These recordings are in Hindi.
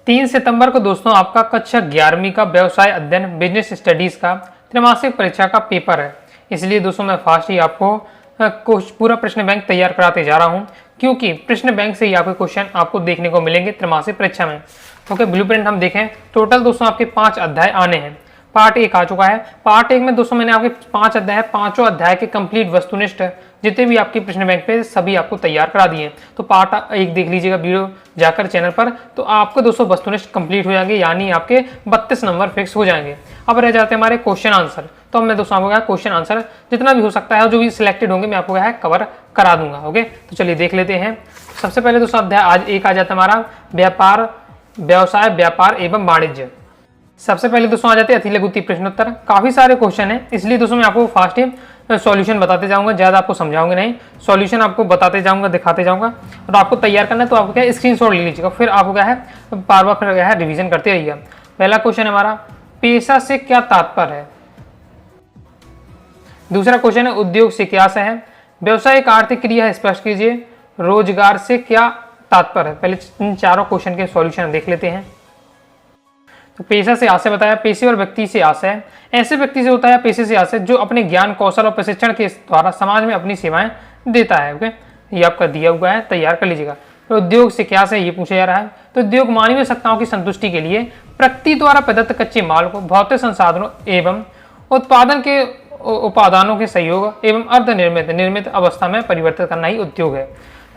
3 सितंबर को दोस्तों आपका कक्षा 11वीं का व्यवसाय अध्ययन बिजनेस स्टडीज का त्रैमासिक परीक्षा का पेपर है। इसलिए दोस्तों मैं फास्ट ही आपको पूरा प्रश्न बैंक तैयार कराते जा रहा हूं, क्योंकि प्रश्न बैंक से ही आपके क्वेश्चन आपको देखने को मिलेंगे त्रैमासिक परीक्षा में। ओके, ब्लूप्रिंट हम देखें, टोटल दोस्तों आपके 5 अध्याय आने हैं। पार्ट 1 आ चुका है। पार्ट 1 में दोस्तों मैंने आपके 5 अध्याय, पांचों अध्याय के कंप्लीट वस्तुनिष्ठ जितने भी आपके प्रश्न बैंक पे सभी आपको तैयार करा दिए। तो पार्ट 1 देख लीजिएगा वीडियो जाकर चैनल पर, तो आपको दोस्तों वस्तुनिष्ठ कंप्लीट हो जाएंगे, यानी आपके 32 नंबर फिक्स हो जाएंगे। अब रह जाते हैं हमारे क्वेश्चन आंसर। तो अब मैं दोस्तों आपको क्वेश्चन आंसर जितना भी हो सकता है, जो भी सिलेक्टेड होंगे मैं आपको कवर करा दूंगा। ओके, तो चलिए देख लेते हैं। सबसे पहले दोस्तों अध्याय आज 1 आ जाता है हमारा व्यापार, व्यवसाय, व्यापार एवं वाणिज्य। सबसे पहले दोस्तों आ जाते हैं अति लघुत्तम प्रश्नोत्तर। काफी सारे क्वेश्चन हैं, इसलिए दोस्तों मैं आपको फास्ट ही सॉल्यूशन बताते जाऊंगा, ज्यादा आपको समझाऊंगा नहीं, सॉल्यूशन आपको बताते जाऊंगा, दिखाते जाऊंगा। और आपको तैयार करना है तो आपको क्या है, स्क्रीनशॉट ले लीजिएगा, फिर आपको क्या है बार बार फिर क्या है रिवीजन करते रहिएगा। पहला क्वेश्चन है हमारा, पेशा से क्या तात्पर्य है। दूसरा क्वेश्चन है, उद्योग से क्या है। व्यवसाय एक आर्थिक क्रिया है, स्पष्ट कीजिए। रोजगार से क्या तात्पर्य है। पहले इन चारों क्वेश्चन के सॉल्यूशन देख लेते हैं। तो पेशा से आशय बताया, पेशेवर व्यक्ति से आशय ऐसे व्यक्ति से होता है, पेशे से आशय जो अपने ज्ञान, कौशल और प्रशिक्षण के द्वारा समाज में अपनी सेवाएं देता है। ओके, ये आपका दिया हुआ है, तैयार कर लीजिएगा। तो उद्योग से क्या है ये पूछा जा रहा है। तो उद्योग मानवीय आवश्यकताओं की संतुष्टि के लिए प्रकृति द्वारा प्रदत्त कच्चे माल को भौतिक संसाधनों एवं उत्पादन के उपादानों के सहयोग एवं अर्धनिर्मित निर्मित अवस्था में परिवर्तित करना ही उद्योग है।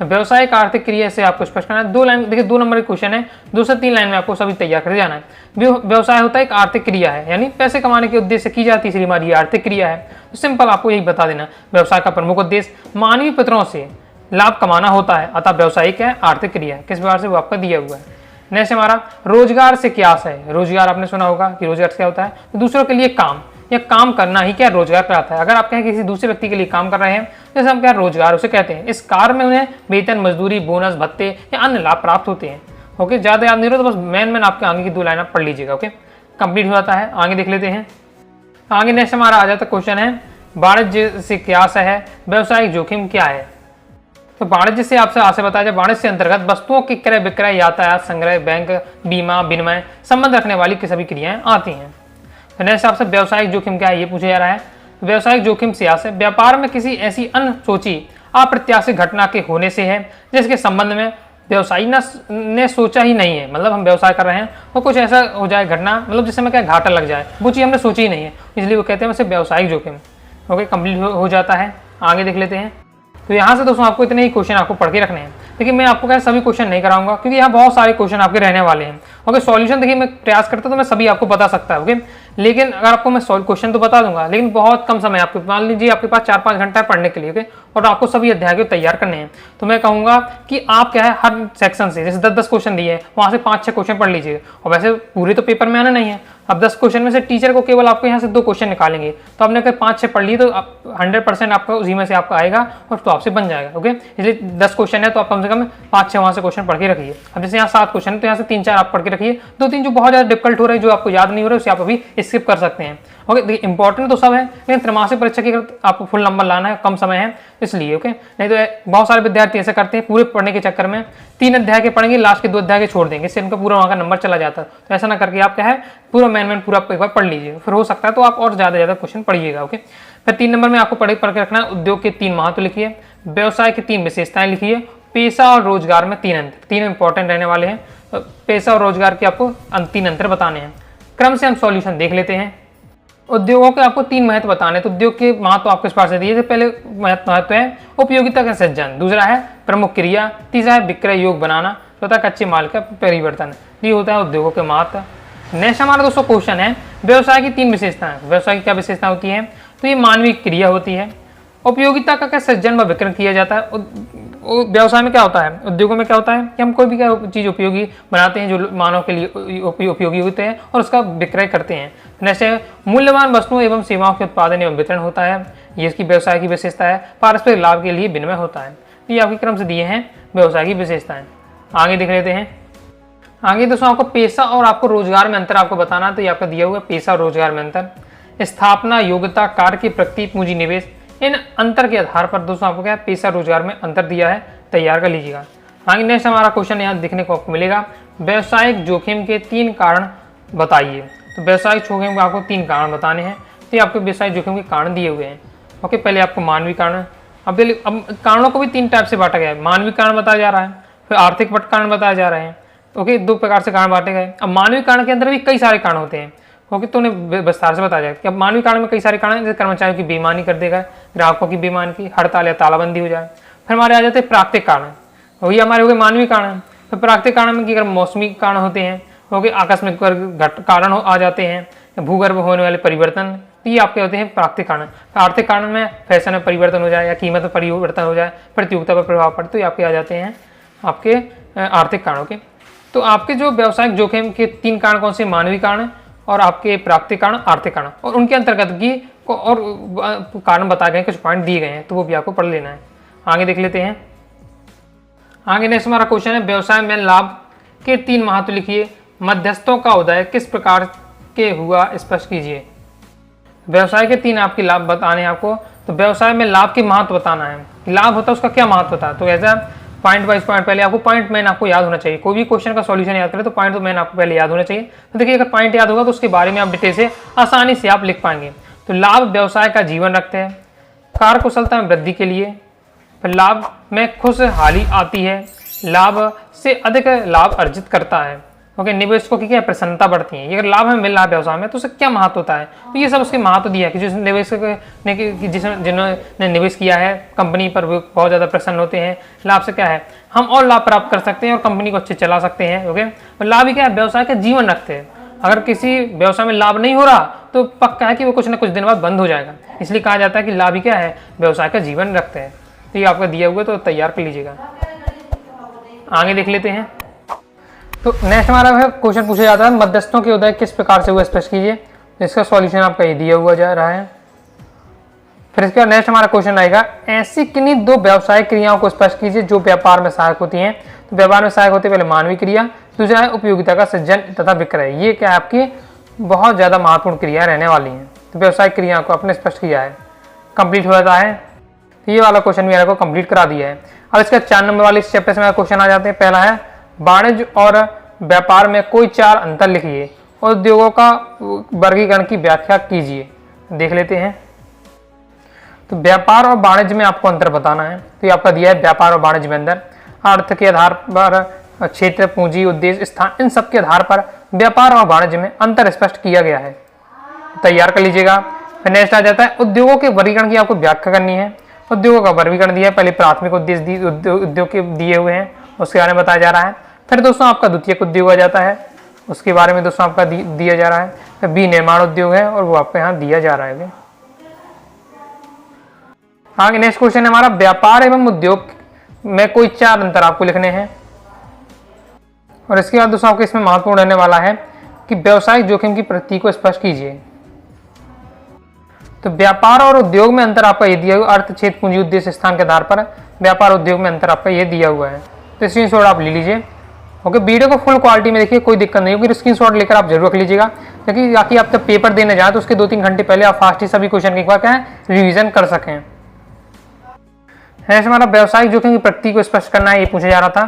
व्यवसाय का आर्थिक क्रिया से आपको स्पष्ट करना है। 2 लाइन देखिए, 2 नंबर के क्वेश्चन है, 2 से 3 लाइन में आपको सभी तैयार कर जाना है। व्यवसाय होता है एक आर्थिक क्रिया है, यानी पैसे कमाने के उद्देश्य से की जाती है, इसलिए हमारी ये आर्थिक क्रिया है। तो सिंपल आपको यही बता देना, व्यवसाय का प्रमुख उद्देश्य मानवीय पितरों से लाभ कमाना होता है, अतः व्यवसाय क्या है, आर्थिक क्रिया है। किस प्रकार से वो आपका दिया हुआ है। नेक्स्ट हमारा, रोजगार से क्या है। रोजगार आपने सुना होगा कि रोजगार क्या होता है, तो दूसरों के लिए काम या काम करना ही क्या रोजगार कराता है। अगर आप कहें किसी दूसरे व्यक्ति के लिए काम कर रहे हैं, जैसे हम क्या रोजगार उसे कहते हैं। इस कार्य में उन्हें वेतन, मजदूरी, बोनस, भत्ते या अन्य लाभ प्राप्त होते हैं। ओके, ज्यादा याद नहीं रहा तो बस मैन आपके आगे की 2 लाइन आप पढ़ लीजिएगा। ओके, कंप्लीट हो जाता है। आगे देख लेते हैं। आगे नेक्स्ट हमारा आ जाता क्वेश्चन है, वाणिज्य से क्या है, व्यवसायिक जोखिम क्या है। तो वाणिज्य से आपसे आशय बताया जाए, वाणिज्य से अंतर्गत वस्तुओं की क्रय विक्रय, यातायात, संग्रह, बैंक, बीमा, विनिमय संबंध रखने वाली की सभी क्रियाएं आती हैं। नेक्स्ट आपसे व्यवसायिक जोखिम क्या है ये पूछा जा रहा है। व्यवसायिक जोखिम से आशय व्यापार में किसी ऐसी अनसोची अप्रत्याशित घटना के होने से है जिसके संबंध में व्यवसायी ने सोचा ही नहीं है। मतलब हम व्यवसाय कर रहे हैं और कुछ ऐसा हो जाए घटना, मतलब जिससे में क्या घाटा लग जाए, वो चीज़ हमने सोची ही नहीं है, इसलिए वो कहते हैं वैसे व्यवसायिक जोखिम। ओके, कंप्लीट हो जाता है। आगे देख लेते हैं। तो यहाँ से दोस्तों आपको इतने ही क्वेश्चन आपको पढ़ के रखने हैं। देखिए मैं आपको क्या सभी क्वेश्चन नहीं कराऊंगा, क्योंकि यहाँ बहुत सारे क्वेश्चन आपके रहने वाले हैं। ओके, सॉल्यूशन देखिए मैं प्रयास करता तो मैं सभी आपको बता सकता है। ओके, लेकिन अगर आपको मैं क्वेश्चन तो बता दूंगा, लेकिन बहुत कम समय आपके, मान लीजिए आपके पास 4-5 घंटा पढ़ने के लिए। ओके, और आपको सभी अध्याय को तैयार करने हैं, तो मैं कहूंगा कि आप क्या है हर सेक्शन से, जैसे 10-10 क्वेश्चन दिए हैं, वहां से 5-6 क्वेश्चन पढ़ लीजिए। और वैसे पूरे तो पेपर में आना नहीं है, अब 10 क्वेश्चन में से टीचर को केवल आपको यहाँ से 2 क्वेश्चन निकालेंगे, तो आपने अगर 5-6 पढ़ लिए तो 100% आपका उसी में से आपका आएगा और तो आपसे बन जाएगा। ओके, इसलिए 10 क्वेश्चन है तो आप कम से कम 5-6 वहां से क्वेश्चन पढ़ के रखिए। अब जैसे यहाँ 7 क्वेश्चन है तो यहाँ से 3-4 आप पढ़ के रखिए। 2-3 जो बहुत ज्यादा डिफिकल्ट हो रहे हैं, जो आपको याद नहीं हो रहे, उसे आप अभी स्किप कर सकते हैं। ओके, देखिए इंपॉर्टेंट तो सब है, लेकिन त्रैमासिक परीक्षा की आपको फुल नंबर लाना है, कम समय है इसलिए। ओके, नहीं तो बहुत सारे विद्यार्थी ऐसा करते हैं, पूरे पढ़ने के चक्कर में 3 अध्याय के पढ़ेंगे, लास्ट के 2 अध्याय के छोड़ देंगे, इससे इनका पूरा वहाँ का नंबर चला जाता है। तो ऐसा ना करके आप क्या है पूरा मैन पूरा एक बार पढ़ लीजिए, फिर हो सकता है तो आप और ज्यादा क्वेश्चन पढ़िएगा। ओके, फिर 3 नंबर में आपको पढ़ के रखना है, उद्योग के 3 महत्व लिखिए, व्यवसाय की 3 विशेषताएं लिखिए, पेशा और रोजगार में 3 अंतर, 3 इंपॉर्टेंट रहने वाले हैं। पेशा और रोजगार के आपको 3 अंतर बताने हैं। क्रम से हम सॉल्यूशन देख लेते हैं। उद्योगों के आपको 3 महत्व बताने, तो उद्योग के महत्व आपके पास से दिए। पहले महत्व है उपयोगिता का सृजन, दूसरा है प्रमुख क्रिया, तीसरा है विक्रय योग बनाना, चौथा कच्चे माल का परिवर्तन। ये होता है उद्योगों के महत्व। नेक्स्ट हमारा दोस्तों क्वेश्चन है, व्यवसाय की 3 विशेषताएं। व्यवसाय की क्या विशेषता होती है, तो ये मानवीय क्रिया होती है। उपयोगिता का क्या सृजन व विक्रय किया जाता है। व्यवसाय में क्या होता है, उद्योगों में क्या होता है कि हम कोई भी क्या चीज उपयोगी बनाते हैं जो मानव के लिए उपयोगी होते हैं और उसका विक्रय करते हैं। जैसे मूल्यवान वस्तुओं एवं सेवाओं के उत्पादन एवं वितरण होता है, ये इसकी व्यवसाय की विशेषता है। पारस्परिक लाभ के लिए विनिमय होता है। ये आपके क्रम से दिए हैं व्यवसाय की विशेषताएं। आगे देख लेते हैं। आगे दोस्तों आपको पेशा और आपको रोजगार में अंतर आपको बताना है, तो ये आपका दिया हुआ है पेशा और रोजगार में अंतर। स्थापना, योग्यता, कार्य की प्रकृति, पूंजी निवेश, इन अंतर के आधार पर दोस्तों आपको क्या पेशा रोजगार में अंतर दिया है, तैयार कर लीजिएगा। आगे नेक्स्ट हमारा क्वेश्चन यहाँ देखने को आपको मिलेगा, व्यवसायिक जोखिम के 3 कारण बताइए। तो व्यवसायिक जोखिम के आपको 3 कारण बताने हैं। तो ये आपको व्यवसायिक जोखिम के कारण दिए हुए हैं। ओके, पहले आपको मानवीय कारण, अब कारणों को भी 3 टाइप से बांटा गया है। मानवीय कारण बताया जा रहा है, फिर आर्थिक कारण बताया जा रहे हैं। ओके, 2 प्रकार से कारण बांटे गए। अब मानवीय कारण के अंदर भी कई सारे कारण होते हैं। ओके, तो उन्हें विस्तार से बताया जाए कि अब मानवीय कारण में कई सारे कारण, जैसे कर्मचारियों की बेईमानी कर देगा, ग्राहकों की बेईमानी की, हड़ताल या तालाबंदी हो जाए। फिर हमारे आ जाते हैं प्राकृतिक कारण, वही हमारे हो गए मानवीय कारण। फिर प्राकृतिक कारण में अगर मौसमी कारण होते हैं, ओके, आकस्मिक कारण आ जाते हैं, भूगर्भ होने वाले परिवर्तन, तो ये आपके होते हैं प्राकृतिक कारण। आर्थिक कारण में फैशन में परिवर्तन हो जाए या कीमत में परिवर्तन हो जाए, प्रतियोगिता पर प्रभाव पड़े, तो ये आपके आ जाते हैं आपके आर्थिक कारणों के। तो आपके जो व्यवसायिक जोखिम के 3 कारण कौन से, मानवीय कारण और आपके प्राकृतिक कारण, आर्थिक कारण, और उनके अंतर्गत की और कारण बताए गए, कुछ पॉइंट दिए गए हैं, तो वो भी आपको पढ़ लेना है। आगे देख लेते हैं। आगे नेक्स्ट हमारा क्वेश्चन है, व्यवसाय में लाभ के 3 महत्व लिखिए। मध्यस्थों का उदय किस प्रकार के हुआ, स्पष्ट कीजिए। व्यवसाय के 3 आपके लाभ बताने हैं आपको। तो व्यवसाय में लाभ के महत्व बताना है, लाभ होता है उसका क्या महत्व होता है। तो ऐसा पॉइंट वाइज पॉइंट, पहले आपको पॉइंट मेन आपको याद होना चाहिए। कोई भी क्वेश्चन का सॉल्यूशन याद करें तो पॉइंट तो मेन आपको पहले याद होना चाहिए। तो देखिए, अगर पॉइंट याद होगा तो उसके बारे में आप डिटेल से आसानी से आप लिख पाएंगे। तो लाभ व्यवसाय का जीवन रखते हैं, कार्यकुशलता में वृद्धि के लिए, फिर लाभ में खुशहाली आती है, लाभ से अधिक लाभ अर्जित करता है। ओके, निवेशकों की क्या प्रसन्नता बढ़ती है। अगर लाभ हमें मिल रहा है व्यवसाय में तो उससे क्या महत्व होता है, तो ये सब उसके महत्व दिया है कि जिस निवेशक ने जिन्होंने निवेश किया है कंपनी पर, वो बहुत ज़्यादा प्रसन्न होते हैं। लाभ से क्या है, हम और लाभ प्राप्त कर सकते हैं और कंपनी को अच्छे चला सकते हैं। ओके, और लाभ ही क्या है, व्यवसाय का जीवन रखते हैं। अगर किसी व्यवसाय में लाभ नहीं हो रहा तो पक्का है कि वो कुछ ना कुछ दिन बाद बंद हो जाएगा। इसलिए कहा जाता है कि लाभ ही क्या है, व्यवसाय का जीवन रखते हैं। तो ये आपका दिया हुआ, तो तैयार कर लीजिएगा। आगे देख लेते हैं। तो नेक्स्ट हमारा क्वेश्चन पूछा जाता है, मध्यस्थों के उदय किस प्रकार से हुआ, स्पष्ट कीजिए। इसका सॉल्यूशन आपका ये दिया हुआ जा रहा है। फिर इसके बाद नेक्स्ट हमारा क्वेश्चन आएगा, ऐसी किन्हीं 2 व्यावसायिक क्रियाओं को स्पष्ट कीजिए जो व्यापार में सहायक होती हैं। तो व्यापार में सहायक होती है पहले मानवीय क्रिया, दूसरा है उपयोगिता का सृजन तथा विक्रय। ये क्या आपकी बहुत ज़्यादा महत्वपूर्ण क्रिया रहने वाली हैं। तो व्यावसायिक क्रिया को आपने स्पष्ट किया है, कंप्लीट हो जाता है। तो ये वाला क्वेश्चन भी आपको कंप्लीट करा दिया है। अब इसका 4 नंबर वाले इस चैप्टर से मेरा क्वेश्चन आ जाते हैं। पहला है, वाणिज्य और व्यापार में कोई 4 अंतर लिखिए और उद्योगों का वर्गीकरण की व्याख्या कीजिए। देख लेते हैं। तो व्यापार और वाणिज्य में आपको अंतर बताना है। तो ये आपका दिया है, व्यापार और वाणिज्य में अंतर, अर्थ के आधार पर, क्षेत्र, पूंजी, उद्देश्य, स्थान, इन सब के आधार पर व्यापार और वाणिज्य में अंतर स्पष्ट किया गया है। तैयार कर लीजिएगा। फिर नेक्स्ट आ जाता है, उद्योगों के वर्गीकरण की आपको व्याख्या करनी है। उद्योगों का वर्गीकरण दिया है, पहले प्राथमिक उद्देश्य उद्योग के दिए हुए हैं, उसके बारे में बताया जा रहा है। फिर दोस्तों आपका द्वितीयक उद्योग आ जाता है, उसके बारे में दोस्तों आपका दिया जा रहा है। फिर विनिर्माण उद्योग है और वो आपको यहाँ दिया जा रहा है। आगे नेक्स्ट क्वेश्चन है हमारा, व्यापार एवं उद्योग में कोई 4 अंतर आपको लिखने हैं। और इसके बाद दोस्तों आपको इसमें महत्वपूर्ण रहने वाला है कि व्यवसायिक जोखिम की प्रकृति को स्पष्ट कीजिए। तो व्यापार और उद्योग में अंतर आपका ये दिया हुआ, अर्थ, क्षेत्र, पूंजी, उद्देश्य, स्थान के आधार पर व्यापार उद्योग में अंतर आपका ये दिया हुआ है। तो स्क्रीनशॉट आप ले लीजिए। ओके, वीडियो को फुल क्वालिटी में देखिए, कोई दिक्कत नहीं होगी। स्क्रीनशॉट लेकर आप जरूर रख लीजिएगा, क्योंकि ताकि आप जब पेपर देने जाए तो उसके 2-3 घंटे पहले आप फास्ट ही सभी क्वेश्चन के क्या है रिवीजन कर सकें। ऐसे हमारा व्यवसायिक जोखिम की प्रकृति को स्पष्ट करना है, ये पूछा जा रहा था।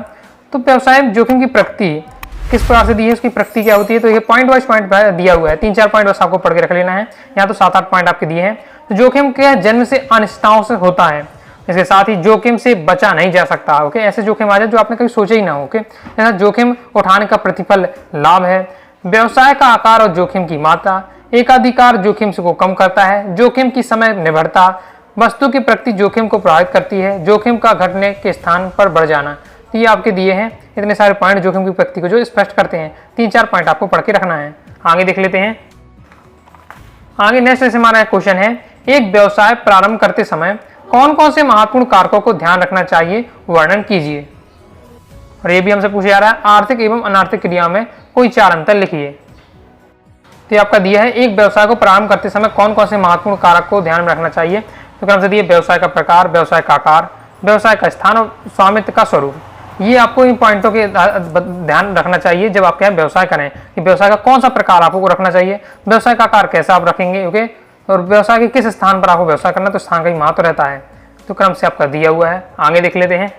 तो व्यवसायिक जोखिम की प्रकृति किस प्रकार से दी है, उसकी प्रकृति क्या होती है। तो ये पॉइंट वाइज पॉइंट दिया हुआ है, 3-4 पॉइंट बस आपको पढ़ के रख लेना है। यहाँ तो 7-8 पॉइंट आपके दिए हैं। तो जोखिम क्या जन्म से अनिश्चितताओं से होता है, इसके साथ ही जोखिम से बचा नहीं जा सकता। ओके, ऐसे जोखिम आ जाए जो आपने कभी सोचा ही ना हो। ओके, जोखिम उठाने का प्रतिफल लाभ है। व्यवसाय का आकार और जोखिम की मात्रा, एकाधिकार जोखिम को कम करता है। जोखिम की समय निर्भरता, वस्तु की प्रकृति जोखिम को प्रभावित करती है। जोखिम का घटने के स्थान पर बढ़ जाना। तो ये आपके दिए हैं इतने सारे पॉइंट जोखिम की प्रकृति को जो स्पष्ट करते हैं। 3-4 पॉइंट आपको पढ़ के रखना है। आगे देख लेते हैं। आगे नेक्स्ट ऐसे हमारा क्वेश्चन है, एक व्यवसाय प्रारंभ करते समय कौन कौन से महत्वपूर्ण कारकों को ध्यान रखना चाहिए, वर्णन कीजिए। और ये भी हमसे पूछा जा रहा है, आर्थिक एवं अनार्थिक क्रिया में कोई 4 अंतर लिखिए। तो आपका दिया है, एक व्यवसाय को प्रारंभ करते समय कौन कौन से महत्वपूर्ण कारक को ध्यान में रखना चाहिए। तो क्रम से दिए, व्यवसाय का प्रकार, व्यवसाय का आकार, व्यवसाय का स्थान और स्वामित्व का स्वरूप। ये आपको इन पॉइंटों के ध्यान रखना चाहिए जब आप क्या व्यवसाय करें, कि व्यवसाय का कौन सा प्रकार आपको रखना चाहिए, व्यवसाय का आकार कैसा आप रखेंगे। ओके, और व्यवसाय के किस स्थान पर आपको व्यवसाय करना, तो स्थान का ही महत्व रहता है। तो क्रम से आपका दिया हुआ है। आगे देख लेते हैं।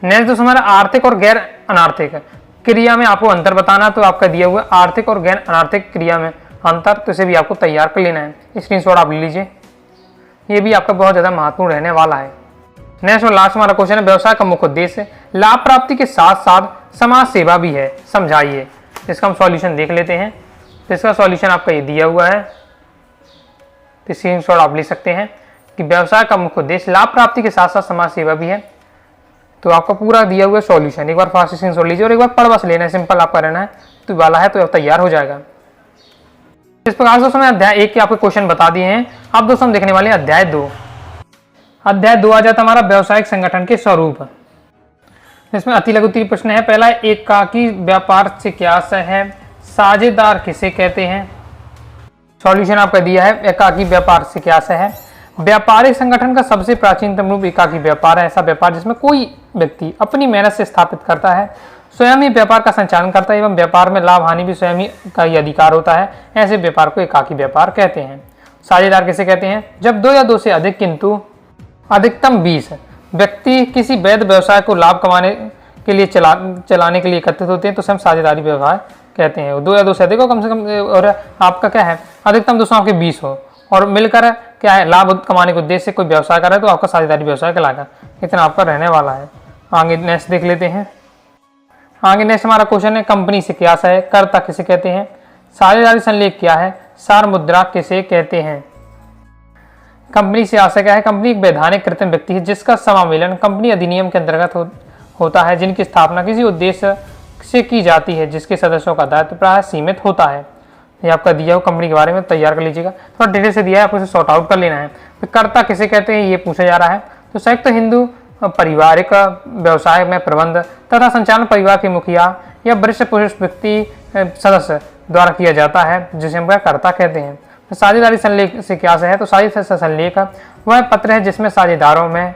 नेक्स्ट दोस्तों हमारा आर्थिक और गैर अनार्थिक क्रिया में आपको अंतर बताना, तो आपका दिया हुआ आर्थिक और गैर अनार्थिक क्रिया में अंतर, तो इसे भी आपको तैयार कर लेना है। स्क्रीनशॉट आप ले लीजिए, ये भी आपका बहुत ज़्यादा महत्वपूर्ण रहने वाला है। नेक्स्ट और लास्ट हमारा क्वेश्चन है, व्यवसाय का मुख्य उद्देश्य लाभ प्राप्ति के साथ साथ समाज सेवा भी है, समझाइए। इसका हम सॉल्यूशन देख लेते हैं। तो इसका सॉल्यूशन आपका ये दिया हुआ है, तो स्क्रीनशॉट आप ले सकते हैं कि व्यवसाय का मुख्य उद्देश्य लाभ प्राप्ति के साथ साथ समाज सेवा भी है। तो आपका पूरा दिया हुआ सॉल्यूशन एक बार फास्ट स्क्रीनशॉट लीजिए और एक बार पढ़ बस लेना है, सिंपल आपका रहना है, तो वाला है तो तैयार हो जाएगा। इस प्रकार से दोस्तों मैं अध्याय 1 के आपको क्वेश्चन बता दिए हैं। अब दोस्तों हम देखने वाले हैं अध्याय 2। अध्याय 2 आ जाता हमारा व्यावसायिक संगठन के स्वरूप। इसमें अति लघु तीन प्रश्न है। पहला है, एकाकी व्यापार से क्या आशय है, साझेदार किसे कहते हैं। सॉल्यूशन आपका दिया है, एकाकी व्यापार से क्या आशय है। व्यापारिक संगठन का सबसे प्राचीनतम रूप एकाकी व्यापार है। ऐसा व्यापार जिसमें कोई व्यक्ति अपनी मेहनत से स्थापित करता है, स्वयं ही व्यापार का संचालन करता है एवं व्यापार में लाभ हानि भी स्वयं ही का ही अधिकार होता है, ऐसे व्यापार को एकाकी व्यापार कहते हैं। साझेदार किसे कहते हैं, जब 2 या 2 से अधिक किंतु अधिकतम 20 व्यक्ति किसी वैध व्यवसाय को लाभ कमाने के लिए चलाने के लिए एकत्रित होते हैं तो हम साझेदारी व्यवसाय कहते हैं। 2 या 2 से अधिक हो कम से कम, और आपका क्या है अधिकतम दोस्तों आपके 20 हो और मिलकर क्या है लाभ कमाने के उद्देश्य से कोई व्यवसाय कर रहा है तो आपका साझेदारी व्यवसाय कहलाएगा। इतना आपका रहने वाला है। आगे नेक्स्ट देख लेते हैं। आगे नेक्स्ट हमारा क्वेश्चन है, कंपनी से क्या आशय है, कर्ता किसे कहते हैं, साझेदारी संलेख क्या है, सार मुद्रा किसे कहते हैं। कंपनी से आशय क्या है, कंपनी एक वैधानिक कृत्रिम व्यक्ति है जिसका समावेलन कंपनी अधिनियम के अंतर्गत होता है, जिनकी स्थापना किसी उद्देश्य से की जाती है, जिसके सदस्यों का दायित्व प्राय सीमित होता है। ये आपका दिया हो कंपनी के बारे में तैयार कर लीजिएगा, थोड़ा डिटेल से दिया है, आपको इसे सॉर्ट आउट कर लेना है। फिर कर्ता किसे कहते हैं ये पूछा जा रहा है, तो संयुक्त हिंदू पारिवारिक व्यवसाय में प्रबंध तथा संचालन परिवार के मुखिया या वरिष्ठ पुरुष व्यक्ति सदस्य द्वारा किया जाता है, जिसे हम कर्ता कहते हैं। तो साझेदारी संलेख से क्या है, तो साझेदारी संलेख वह पत्र है जिसमें साझेदारों में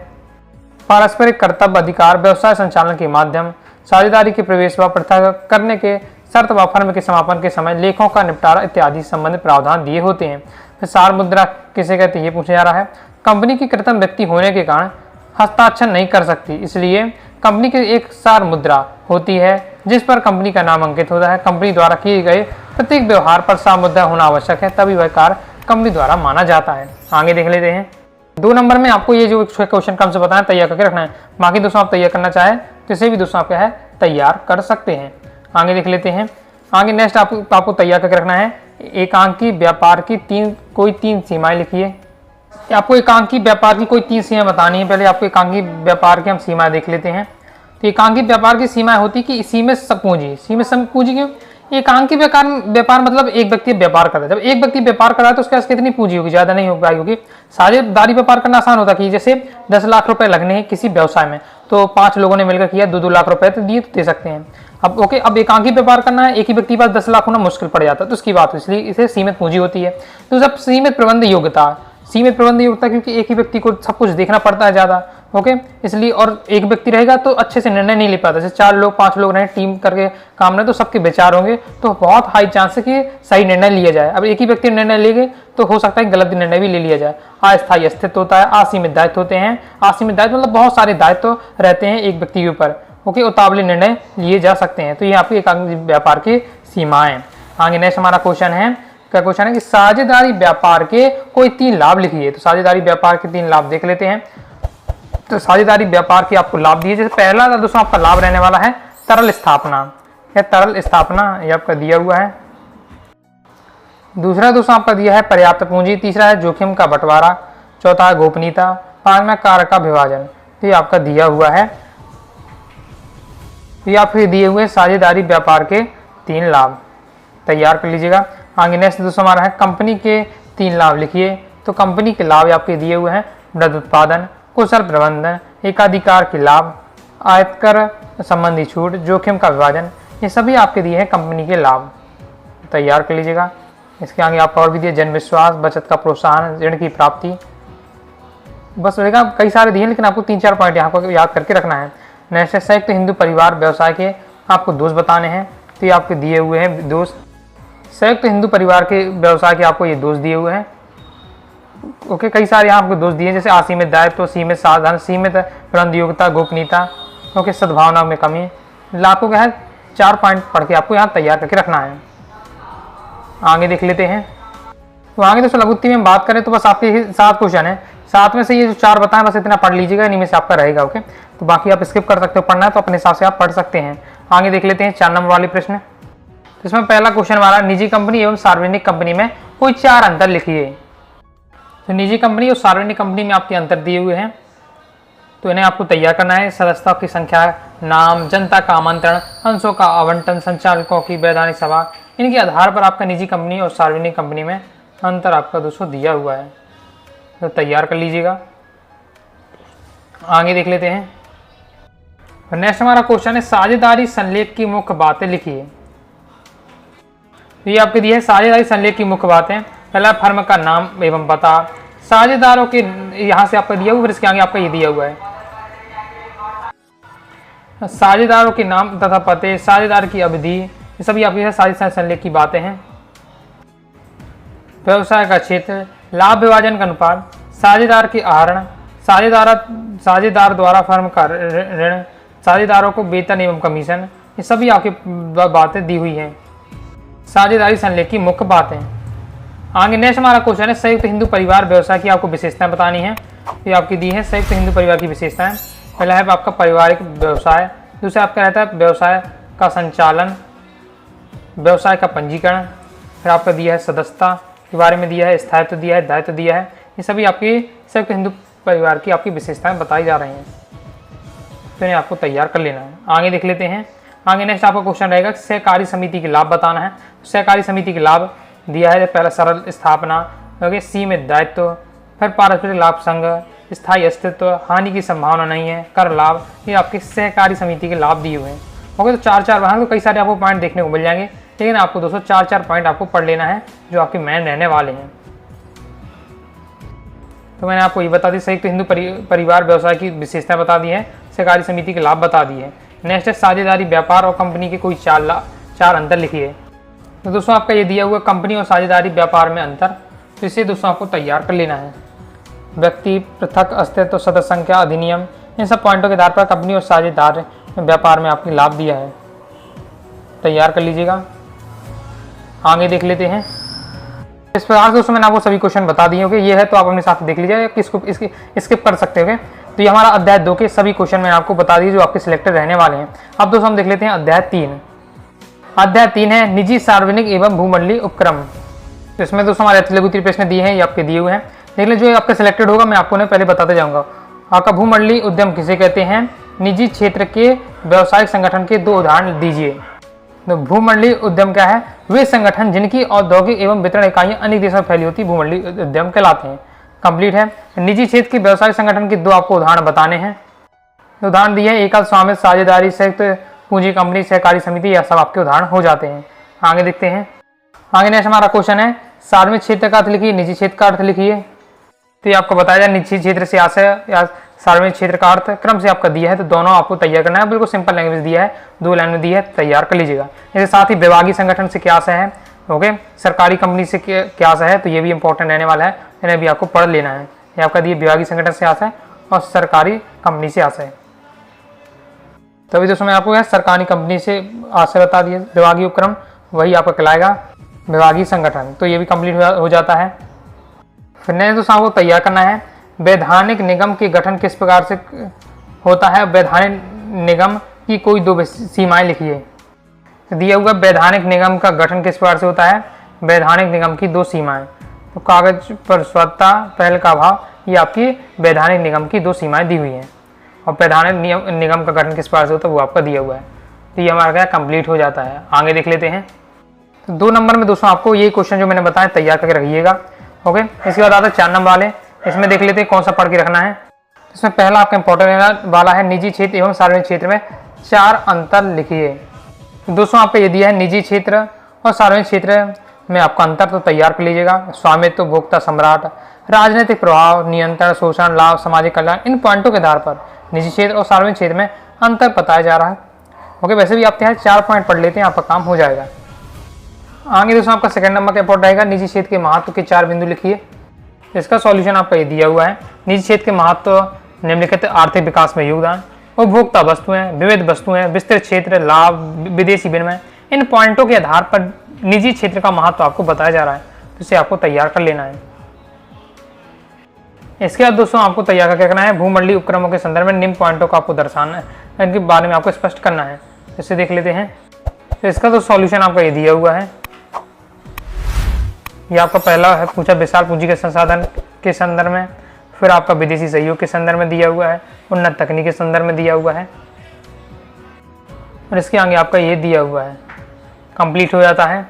पारस्परिक कर्तव्य अधिकार, व्यवसाय संचालन के माध्यम, साझेदारी के प्रवेश व पृथक करने के शर्त व फर्म के समापन के समय लेखों का निपटारा इत्यादि संबंधित प्रावधान दिए होते हैं। फिर सार मुद्रा किसे कहते हैं ये पूछा जा रहा है, कंपनी की कृत्रिम व्यक्ति होने के कारण हस्ताक्षर नहीं कर सकती, इसलिए कंपनी की एक सार मुद्रा होती है जिस पर कंपनी का नाम अंकित होता है। कंपनी द्वारा किए गए प्रत्येक व्यवहार पर सार मुद्रा होना आवश्यक है, तभी वह कार्य कंपनी द्वारा माना जाता है। आगे देख लेते हैं। 2 नंबर में आपको ये जो क्वेश्चन कम से बताएं तैयार करके रखना है, बाकी दोस्तों आप तैयार करना चाहें तो इसे भी दोस्तों आप क्या है तैयार कर सकते हैं। आगे देख लेते हैं। आगे नेक्स्ट आपको तैयार करके रखना है, एकांकी व्यापार की कोई तीन सीमाएं लिखिए। आपको एकांकी व्यापार की कोई 3 सीमाएं बतानी है। पहले आपको एकांकी व्यापार की हम सीमाएं देख लेते हैं। तो एकांकी व्यापार की सीमाएं होती कि सीमित पूंजी। सीमित पूंजी क्यों, एकांकी व्यापार मतलब एक व्यक्ति व्यापार करता है। जब एक व्यक्ति व्यापार कर रहा है तो उसके पास कितनी पूंजी होगी, ज्यादा नहीं हो पाएगी, क्योंकि साझेदारी व्यापार करना आसान होता है कि जैसे 10 लाख रुपए लगने हैं किसी व्यवसाय में, तो 5 लोगों ने मिलकर किया, 2-2 लाख रुपए तो दिए तो दे सकते हैं। अब ओके, अब एकांकी व्यापार करना है, एक ही व्यक्ति के पास 10 लाख होना मुश्किल पड़ जाता है, तो उसकी बात, इसलिए इसे सीमित पूंजी होती है। तो जब सीमित प्रबंध योग्यता क्योंकि एक ही व्यक्ति को सब कुछ देखना पड़ता है ज्यादा, ओके, इसलिए, और एक व्यक्ति रहेगा तो अच्छे से निर्णय नहीं ले पाता। जैसे 4 लोग 5 लोग रहे टीम करके काम रहे तो सबके विचार होंगे, तो बहुत हाई चांस है कि सही निर्णय लिया जाए। अब एक ही व्यक्ति निर्णय लेंगे तो हो सकता है गलत निर्णय भी ले लिया जाए। अस्थायी अस्तित्व होता है, असीमित दायित्व होते हैं। असीमित दायित्व मतलब बहुत सारे दायित्व रहते हैं एक व्यक्ति के ऊपर, ओके, उतावले निर्णय लिए जा सकते हैं। तो ये आपकी एकांकी व्यापार की सीमाएं। आगे नेक्स्ट हमारा क्वेश्चन है, क्या क्वेश्चन है कि साझेदारी व्यापार के कोई 3 लाभ लिखिए। तो साझेदारी व्यापार के 3 लाभ देख लेते हैं। तो साझेदारी व्यापार के आपको लाभ दिए, जैसे पहला दोस्तों आपका लाभ रहने वाला है तरल स्थापना। यह तरल स्थापना ये आपका दिया हुआ है। दूसरा दोस्तों आपका दिया है पर्याप्त पूंजी। तीसरा है जोखिम का बंटवारा। चौथा है गोपनीयता। 5वां कारक का विभाजन। तो ये आपका दिया हुआ है। ये आपके दिए हुए साझेदारी व्यापार के 3 लाभ तैयार कर लीजिएगा। आगे नेक्स्ट दोस्तों हमारा है कंपनी के 3 लाभ लिखिए। तो कंपनी के लाभ आपके दिए हुए हैं वृहद उत्पादन, कुशल प्रबंधन, एकाधिकार के लाभ, आयकर संबंधी छूट, जोखिम का विभाजन, ये सभी आपके दिए हैं कंपनी के लाभ, तैयार कर लीजिएगा। इसके आगे आपका और भी दिए जन विश्वास, बचत का प्रोत्साहन, ऋण की प्राप्ति, बस रहेगा, कई सारे दिए लेकिन आपको 3-4 पॉइंट यहाँ को याद करके रखना है। नेक्स्ट है संयुक्त हिंदू परिवार व्यवसाय के आपको दोष बताने हैं। तो ये आपके दिए हुए हैं दोष, संयुक्त हिंदू परिवार के व्यवसाय के आपको ये दोष दिए हुए हैं, ओके। कई सारे यहाँ आपको दोष दिए जैसे असीमित दायित्व, सीमित साधन, सीमित प्रबंध योग्यता, गोपनीयता, ओके, सद्भावना में कमी। लाभ को क्या है, 4 पॉइंट पढ़ के आपको यहाँ तैयार करके रखना है। आगे देख लेते हैं। तो आगे दोस्तों लघु उत्तरी में बात करें तो बस आपके 7 क्वेश्चन है, 7 में से ये जो 4 बताएं बस इतना पढ़ लीजिएगा, इन्हीं में से आपका रहेगा। ओके, तो बाकी आप स्किप कर सकते हो, पढ़ना है तो अपने हिसाब से आप पढ़ सकते हैं। आगे देख लेते हैं 4 नंबर वाले प्रश्न। तो इसमें पहला क्वेश्चन हमारा, निजी कंपनी एवं सार्वजनिक कंपनी में कोई 4 अंतर लिखिए। तो निजी कंपनी और सार्वजनिक कंपनी में आपके अंतर दिए हुए हैं, तो इन्हें आपको तैयार करना है। सदस्यता की संख्या, नाम, जनता का आमंत्रण, अंशों का आवंटन, संचालकों की वैधानिक सभा, इनके आधार पर आपका निजी कंपनी और सार्वजनिक कंपनी में अंतर आपका दोस्तों दिया हुआ है, तो तैयार कर लीजिएगा। आगे देख लेते हैं। नेक्स्ट हमारा क्वेश्चन है, साझेदारी संलेख की मुख्य बातें लिखिए। ये आपके दिए है साझेदारी संलेख की मुख्य बातें। पहला, फर्म का नाम एवं पता, साझेदारों के, यहाँ से आपका दिया हुआ, फिर इसके आगे आपका ये दिया हुआ है, साझेदारों के नाम तथा पते, साझेदार की अवधि, ये सभी आपके साझेदारी संलेख की बातें हैं। व्यवसाय का क्षेत्र, लाभ विभाजन का अनुपात, साझेदार के आहरण, साझेदार द्वारा फर्म का ऋण, साझेदारों को वेतन एवं कमीशन, ये सभी आपकी बातें दी हुई हैं, साझेदारी संलेख की मुख्य बातें। आगे नेक्स्ट हमारा क्वेश्चन है, संयुक्त हिंदू परिवार व्यवसाय की आपको विशेषताएं बतानी है। ये आपकी दी है संयुक्त हिंदू परिवार की विशेषताएं। पहला है आपका पारिवारिक व्यवसाय, दूसरा आपका रहता है व्यवसाय का संचालन, व्यवसाय का पंजीकरण, फिर आपका दिया है सदस्यता के बारे में दिया है, स्थायित्व दिया है, दायित्व दिया है। ये सभी आपकी संयुक्त हिंदू परिवार की आपकी विशेषताएं बताई जा रही हैं, तो इन्हें आपको तैयार कर लेना है। आगे देख लेते हैं। आगे नेक्स्ट आपका क्वेश्चन रहेगा, सहकारी समिति के लाभ बताना है। सहकारी समिति के लाभ दिया है, पहला सरल स्थापना, सीमित दायित्व, फिर पारस्परिक लाभ संघ, स्थायी अस्तित्व, हानि की संभावना नहीं है, कर लाभ, ये आपके सहकारी समिति के लाभ दिए हुए हैं। ओके, तो 4-4 वहाँ तो कई सारे आपको पॉइंट देखने को मिल जाएंगे, लेकिन आपको दोस्तों 4-4 पॉइंट आपको पढ़ लेना है जो आपके मेन रहने वाले हैं। तो मैंने आपको ये बता दी, संयुक्त हिंदू परिवार व्यवसाय की विशेषता बता दी है, सहकारी समिति के लाभ बता दिए हैं। नेक्स्ट है साझेदारी व्यापार और कंपनी के कोई 4 अंतर लिखिए। तो दोस्तों आपका ये दिया हुआ कंपनी और साझेदारी व्यापार में अंतर, तो इसे दोस्तों आपको तैयार कर लेना है। व्यक्ति, पृथक अस्तित्व, सदस्य संख्या, अधिनियम, इन सब पॉइंटों के आधार पर कंपनी और साझेदार व्यापार में आपकी लाभ दिया है, तैयार कर लीजिएगा। आगे देख लेते हैं। इस प्रकार दोस्तों मैंने आपको सभी क्वेश्चन बता दिए होंगे, ये है तो आप अपने साथ देख लीजिए, किसको इसकी स्किप कर सकते हो। तो ये हमारा अध्याय 2 के सभी क्वेश्चन मैंने आपको बता दिए जो आपके सिलेक्टेड रहने वाले हैं। अब दोस्तों हम देख लेते हैं अध्याय 3। अध्याय 3 है निजी, सार्वजनिक एवं भूमंडलीय उपक्रम। तो इसमें दोस्तों हमारे लघु उत्तरीय प्रश्न दिए हैं, ये आपके दिए हुए हैं। देख लीजिए, जो आपका सिलेक्टेड होगा मैं आपको पहले बताते जाऊंगा। आपका भूमंडलीय उद्यम किसे कहते हैं, निजी क्षेत्र के व्यावसायिक संगठन के 2 उदाहरण दीजिए। तो भूमंडलीय उद्यम क्या है, वे संगठन जिनकी औद्योगिक एवं वितरण इकाइयां अनेक देशों में फैली होती भूमंडलीय उद्यम कहलाते हैं। कंप्लीट है। निजी क्षेत्र के व्यवसायिक संगठन के 2 आपको उदाहरण बताने हैं। उदाहरण दिए हैं, एकल स्वामित्व, साझेदारी, संयुक्त पूंजी कंपनी, सहकारी समिति, यह सब आपके उदाहरण हो जाते हैं। आगे देखते हैं। आगे नेक्स्ट हमारा क्वेश्चन है, सार्वजनिक क्षेत्र का अर्थ लिखिए, निजी क्षेत्र का अर्थ लिखिए। तो ये आपको बताया जाए निजी क्षेत्र से आशय या सार्वजनिक क्षेत्र का अर्थ क्रम से आपका दिया है, तो दोनों आपको तैयार करना है। बिल्कुल सिंपल लैंग्वेज दिया है, 2 लाइन में दिया है, तैयार कर लीजिएगा। इसके साथ ही विभागीय संगठन से क्या आशय है, ओके, सरकारी कंपनी से क्या आशय है, तो ये भी इंपॉर्टेंट रहने वाला है, इन्हें भी आपको पढ़ लेना है। ये आपका दिए विभागीय संगठन से आशय और सरकारी कंपनी से आशय। तभी दोस्तों मैं आपको सरकारी कंपनी से आशय बता दिया, विभागीय उपक्रम वही आपका कहलाएगा विभागीय संगठन, तो ये भी कंप्लीट हो जाता है। फिर नहीं दोस्तों आपको तैयार करना है, वैधानिक निगम के गठन किस प्रकार से होता है, वैधानिक निगम की कोई 2 सीमाएं लिखिए। दिया हुआ वैधानिक निगम का गठन किस प्रकार से होता है, वैधानिक निगम की 2 सीमाएं। तो कागज पर स्वतः पहल का अभाव, ये आपकी वैधानिक निगम की 2 सीमाएं दी हुई हैं। और वैधानिक निगम का गठन किस प्रकार से होता है वो आपका दिया हुआ है। तो ये हमारा क्या कंप्लीट हो जाता है। आगे देख लेते हैं। तो 2 नंबर में दोस्तों आपको ये क्वेश्चन जो मैंने बताया तैयार करके रखिएगा। ओके, इसके बाद आता है 4 नंबर वाले, इसमें देख लेते हैं कौन सा पढ़ के रखना है। इसमें पहला आपका इंपॉर्टेंट वाला है, निजी क्षेत्र एवं सार्वजनिक क्षेत्र में 4 अंतर लिखिए। दोस्तों आपको ये दिया है निजी क्षेत्र और सार्वजनिक क्षेत्र में आपका अंतर, तो तैयार कर लीजिएगा। स्वामित्व, उपभोक्ता सम्राट, राजनीतिक प्रभाव, नियंत्रण, शोषण, लाभ, सामाजिक कल्याण, इन पॉइंटों के आधार पर निजी क्षेत्र और सार्वजनिक क्षेत्र में अंतर बताया जा रहा है। ओके, वैसे भी आप 4 पॉइंट पढ़ लेते हैं, आपका काम हो जाएगा। आगे दोस्तों आपका सेकंड नंबर का इंपॉर्टेंट रहेगा, निजी क्षेत्र के महत्व के 4 बिंदु लिखिए। इसका सॉल्यूशन आपका ये दिया हुआ है। निजी क्षेत्र के महत्व निम्नलिखित आर्थिक विकास में योगदान, उपभोक्ता वस्तुएं, विविध वस्तुएं, विस्तृत क्षेत्र, लाभ, विदेशी विनिमय, इन पॉइंटों के आधार पर निजी क्षेत्र का महत्व आपको बताया जा रहा है, तो इसे आपको तैयार कर लेना है। इसके बाद दोस्तों आपको तैयार क्या करना है, भूमंडलीय उपक्रमों के संदर्भ में निम्न पॉइंटों को आपको दर्शाना है, इनके बारे में आपको स्पष्ट करना है। इसे देख लेते हैं। तो इसका तो सॉल्यूशन आपका ये दिया हुआ है। ये आपका पहला है पूछा विशाल पूंजी के संसाधन के संदर्भ में, फिर आपका विदेशी सहयोग के संदर्भ में दिया हुआ है, उन्नत तकनीक के संदर्भ में दिया हुआ है, और इसके आगे आपका ये दिया हुआ है, कंप्लीट हो जाता है।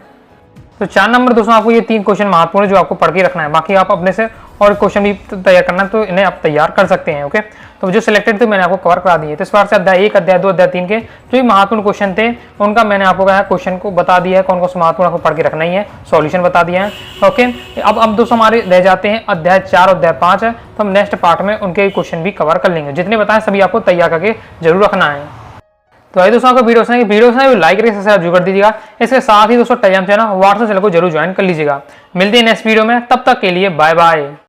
तो 4 नंबर दोस्तों आपको ये 3 क्वेश्चन महत्वपूर्ण है जो आपको पढ़ के रखना है, बाकी आप अपने से और क्वेश्चन भी तैयार करना है तो इन्हें आप तैयार कर सकते हैं। ओके, तो जो सिलेक्टेड थे मैंने आपको कवर करा दिए। तो इस बार से अध्याय 1, अध्याय 2, अध्याय 3 के जो भी महत्वपूर्ण क्वेश्चन थे उनका मैंने आपको कहा क्वेश्चन को बता दिया है, कौन कौन से महत्वपूर्ण आपको पढ़ के रखना ही है, सॉल्यूशन बता दिया है। ओके, अब दोस्तों हमारे रह जाते हैं अध्याय 4 और अध्याय 5 है, तो हम नेक्स्ट पार्ट में उनके क्वेश्चन भी कवर कर लेंगे। जितने बताएं सभी आपको तैयार करके जरूर रखना है। तो आइए दोस्तों आपको वीडियो लाइक करके सब्सक्राइब जरूर कर दीजिएगा। इसके साथ ही दोस्तों टेलीग्राम चैनल, व्हाट्सएप चैनल को जरूर ज्वाइन कर लीजिएगा। मिलते हैं नेक्स्ट वीडियो में, तब तक के लिए बाय बाय।